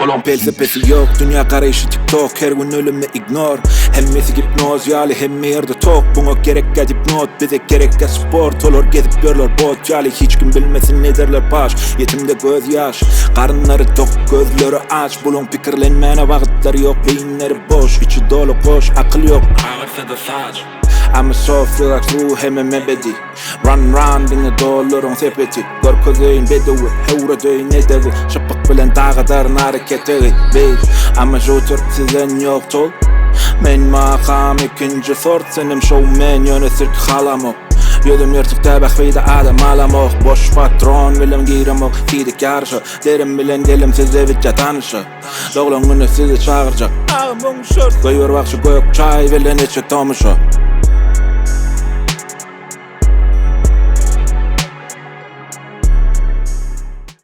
Olan felsefesi yok, dünya karayışı TikTok. Her gün ölümle ignor. Hemmesi hipnoz, yali hemme yerde tok. Buna gerek hipnot, bize gerek sport. Olur gezip görler bot, yali hiç kim bilmesin ne derler baş. Yetimde göz yaş, karınları tok, gözleri aç. Bulun fikirlenmene vakitleri yok, beyinleri boş. İçi dolu koş, akıl yok. I'm a soft relax ruh hemen mebedi. Run beni dolarım sepeti. Gör közeyin bedevi, hevra döyin edevi. Şapak bilen dağıdarın hareketi. I'm a shooter, sizden yok tol. Men makam ikinci sort, senim showman yönetir ki halamok. Yüzüm yırtık tabak feyda adam alamok. Boş patron bilen giremok, sidik yarışı. Derim bilen gelim size vitça tanışı. Doğlan günü sizi çağıracak. Ağım bunu şört. Koyur bak şu gök çay bilen içi tomuşu.